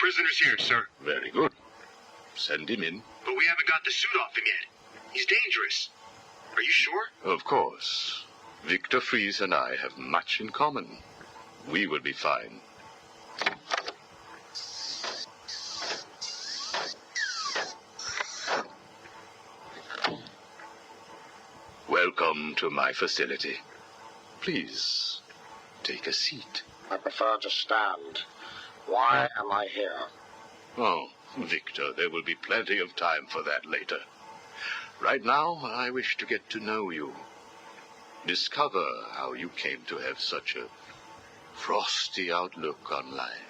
Prisoner's here, sir. Very good. Send him in. But we haven't got the suit off him yet. He's dangerous. Are you sure? Of course. Victor Fries and I have much in common. We will be fine. Welcome to my facility. Please, take a seat. I prefer to stand. Why am I here? Oh, Victor, there will be plenty of time for that later. Right now, I wish to get to know you. Discover how you came to have such a frosty outlook on life.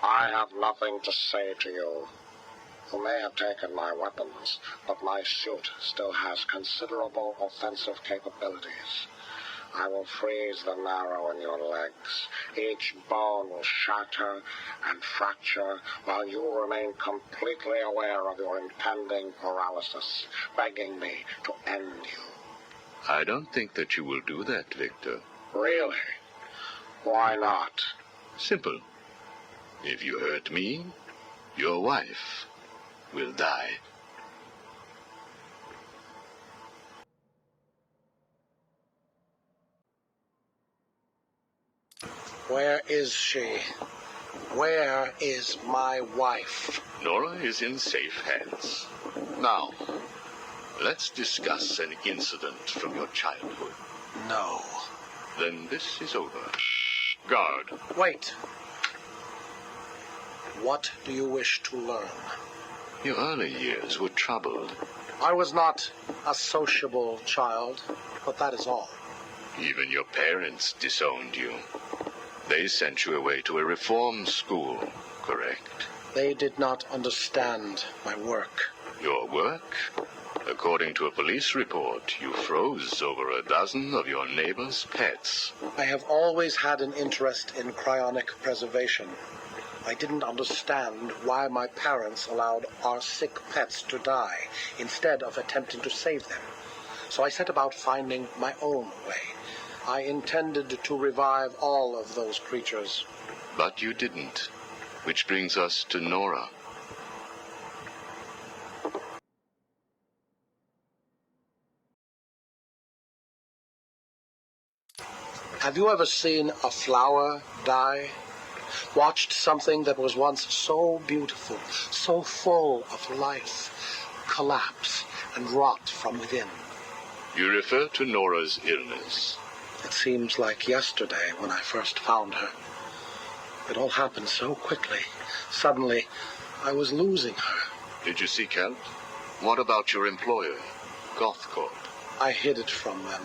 I have nothing to say to you. You may have taken my weapons, but my suit still has considerable offensive capabilities. I will freeze the marrow in your legs. Each bone will shatter and fracture while you remain completely aware of your impending paralysis, begging me to end you. I don't think that you will do that, Victor. Really? Why not? Simple. If you hurt me, your wife will die. Where is she? Where is my wife? Nora is in safe hands. Now, let's discuss an incident from your childhood. No. Then this is over. Guard. Wait. What do you wish to learn? Your early years were troubled. I was not a sociable child, but that is all. Even your parents disowned you. They sent you away to a reform school, correct? They did not understand my work. Your work? According to a police report, you froze over a dozen of your neighbor's pets. I have always had an interest in cryonic preservation. I didn't understand why my parents allowed our sick pets to die instead of attempting to save them. So I set about finding my own way. I intended to revive all of those creatures. But you didn't. Which brings us to Nora. Have you ever seen a flower die? Watched something that was once so beautiful, so full of life, collapse and rot from within? You refer to Nora's illness. It seems like yesterday when I first found her. It all happened so quickly. Suddenly, I was losing her. Did you seek help? What about your employer, GothCorp? I hid it from them,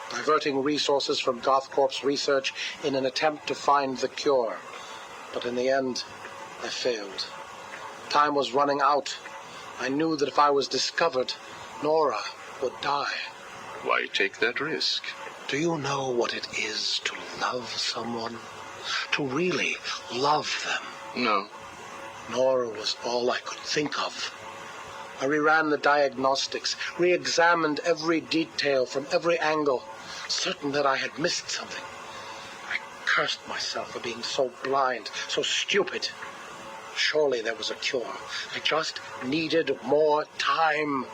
diverting resources from GothCorp's research in an attempt to find the cure. But in the end, I failed. Time was running out. I knew that if I was discovered, Nora would die. Why take that risk? Do you know what it is to love someone? To really love them? No. Nora was all I could think of. I reran the diagnostics, re-examined every detail from every angle, certain that I had missed something. I cursed myself for being so blind, so stupid. Surely there was a cure. I just needed more time.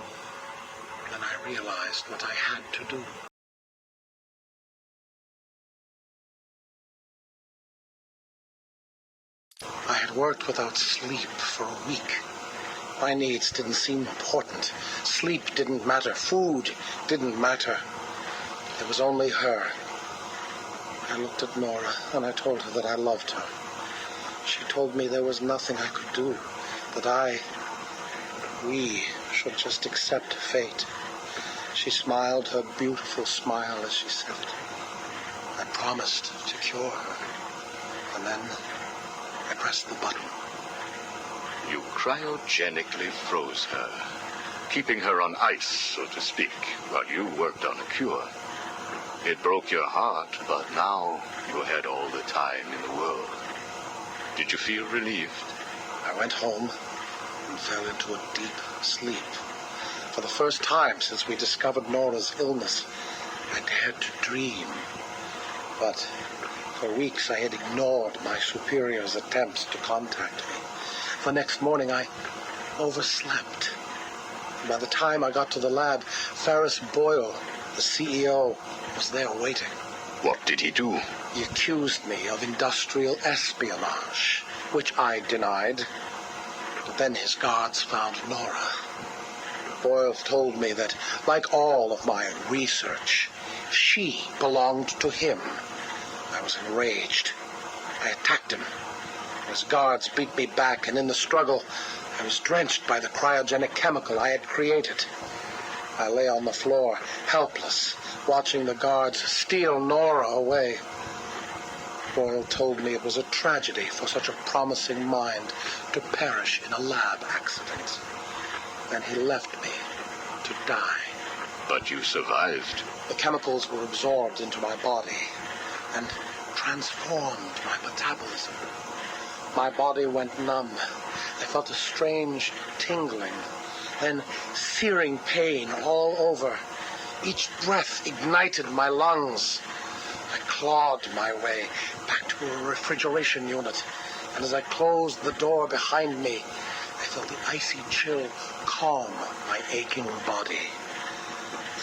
Then I realized what I had to do. I had worked without sleep for a week. My needs didn't seem important. Sleep didn't matter. Food didn't matter. There was only her. I looked at Nora and I told her that I loved her. She told me there was nothing I could do, that we should just accept fate. She smiled her beautiful smile as she said it. I promised to cure her, and then I pressed the button. You cryogenically froze her, keeping her on ice, so to speak, while you worked on a cure. It broke your heart, but now you had all the time in the world. Did you feel relieved? I went home and fell into a deep sleep. For the first time since we discovered Nora's illness, I dared to dream. But for weeks I had ignored my superior's attempts to contact me. The next morning, I overslept. By the time I got to the lab, Ferris Boyle, the CEO, was there waiting. What did he do? He accused me of industrial espionage, which I denied. But then his guards found Nora. Boyle told me that, like all of my research, she belonged to him. I was enraged. I attacked him. His guards beat me back, and in the struggle, I was drenched by the cryogenic chemical I had created. I lay on the floor, helpless, watching the guards steal Nora away. Boyle told me it was a tragedy for such a promising mind to perish in a lab accident. Then he left me to die. But you survived. The chemicals were absorbed into my body and transformed my metabolism. My body went numb. I felt a strange tingling, then searing pain all over. Each breath ignited my lungs. I clawed my way back to a refrigeration unit, and as I closed the door behind me, I felt the icy chill calm my aching body.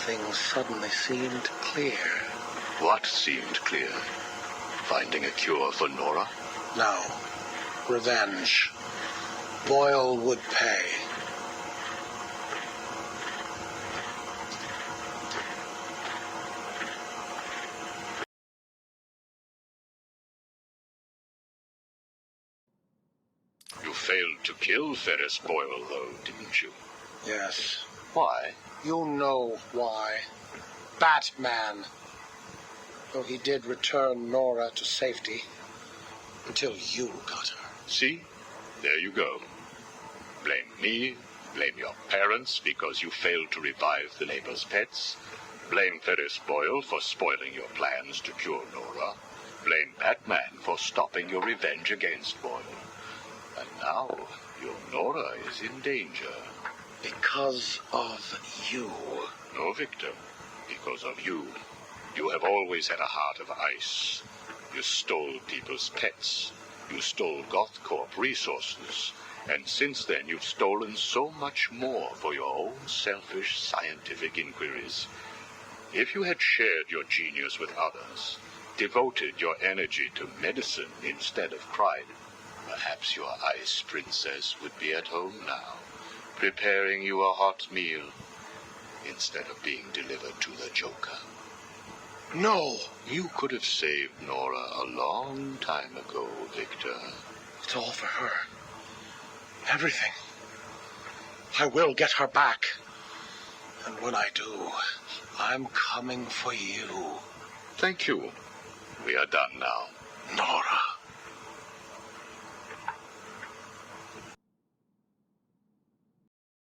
Things suddenly seemed clear. What seemed clear? Finding a cure for Nora? No. Revenge. Boyle would pay. You failed to kill Ferris Boyle, though, didn't you? Yes. Why? You know why. Batman. Though he did return Nora to safety. Until you got her. See? There you go. Blame me, blame your parents because you failed to revive the neighbor's pets, blame Ferris Boyle for spoiling your plans to cure Nora, blame Batman for stopping your revenge against Boyle. And now, your Nora is in danger. Because of you. No, Victor. Because of you. You have always had a heart of ice. You stole people's pets. You stole GothCorp resources. And since then, you've stolen so much more for your own selfish scientific inquiries. If you had shared your genius with others, devoted your energy to medicine instead of crime, perhaps your ice princess would be at home now, preparing you a hot meal instead of being delivered to the Joker. No! You could have saved Nora a long time ago, Victor. It's all for her. Everything. I will get her back. And when I do, I'm coming for you. Thank you. We are done now. Nora.